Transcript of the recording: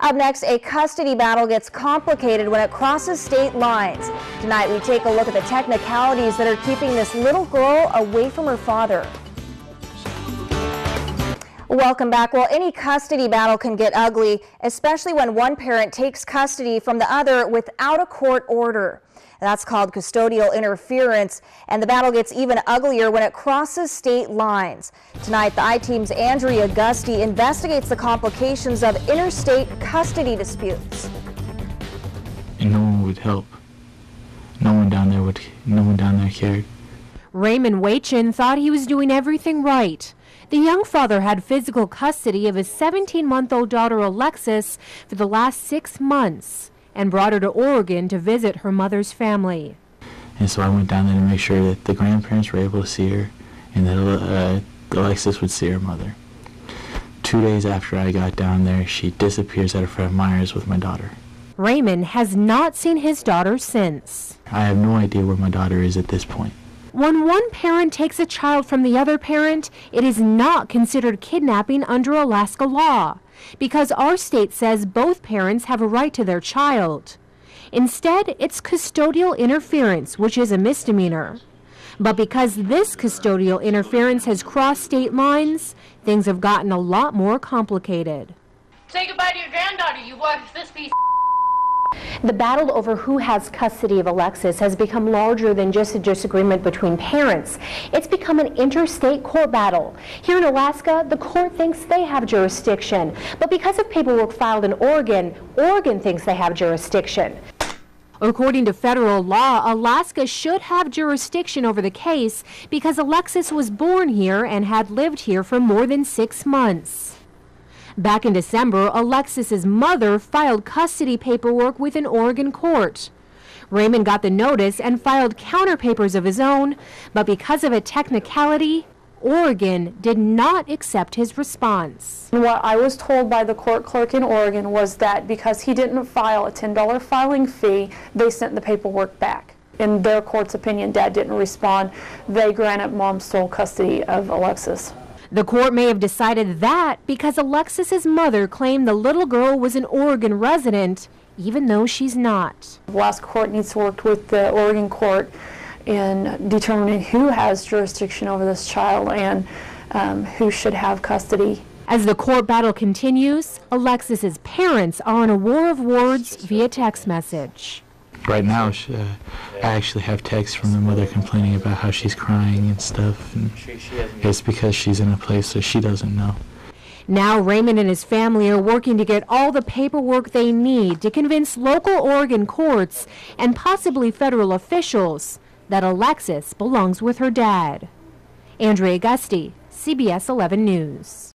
Up next, a custody battle gets complicated when it crosses state lines. Tonight, we take a look at the technicalities that are keeping this little girl away from her father. Welcome back. Well, any custody battle can get ugly, especially when one parent takes custody from the other without a court order. That's called custodial interference, and the battle gets even uglier when it crosses state lines. Tonight, the I-Team's Andrea Gusty investigates the complications of interstate custody disputes. And no one would help. No one down there cared. Raymond Wachin thought he was doing everything right. The young father had physical custody of his 17-month-old daughter Alexis for the last 6 months and brought her to Oregon to visit her mother's family. And so I went down there to make sure that the grandparents were able to see her and that Alexis would see her mother. 2 days after I got down there, she disappears at a Fred Meyer's with my daughter. Raymond has not seen his daughter since. I have no idea where my daughter is at this point. When one parent takes a child from the other parent, it is not considered kidnapping under Alaska law, because our state says both parents have a right to their child. Instead, it's custodial interference, which is a misdemeanor. But because this custodial interference has crossed state lines, things have gotten a lot more complicated. Say goodbye to your granddaughter, you watch this piece. The battle over who has custody of Alexis has become larger than just a disagreement between parents. It's become an interstate court battle. Here in Alaska, the court thinks they have jurisdiction, but because of paperwork filed in Oregon, Oregon thinks they have jurisdiction. According to federal law, Alaska should have jurisdiction over the case because Alexis was born here and had lived here for more than 6 months. Back in December, Alexis's mother filed custody paperwork with an Oregon court. Raymond got the notice and filed counter papers of his own, but because of a technicality, Oregon did not accept his response. What I was told by the court clerk in Oregon was that because he didn't file a $10 filing fee, they sent the paperwork back. In their court's opinion, Dad didn't respond. They granted Mom sole custody of Alexis. The court may have decided that because Alexis's mother claimed the little girl was an Oregon resident, even though she's not. Alaska court needs to work with the Oregon court in determining who has jurisdiction over this child and who should have custody. As the court battle continues, Alexis's parents are in a war of words via text message. Right now, I actually have texts from the mother complaining about how she's crying and stuff, and it's because she's in a place that she doesn't know. Now Raymond and his family are working to get all the paperwork they need to convince local Oregon courts and possibly federal officials that Alexis belongs with her dad. Andrea Gusty, CBS 11 News.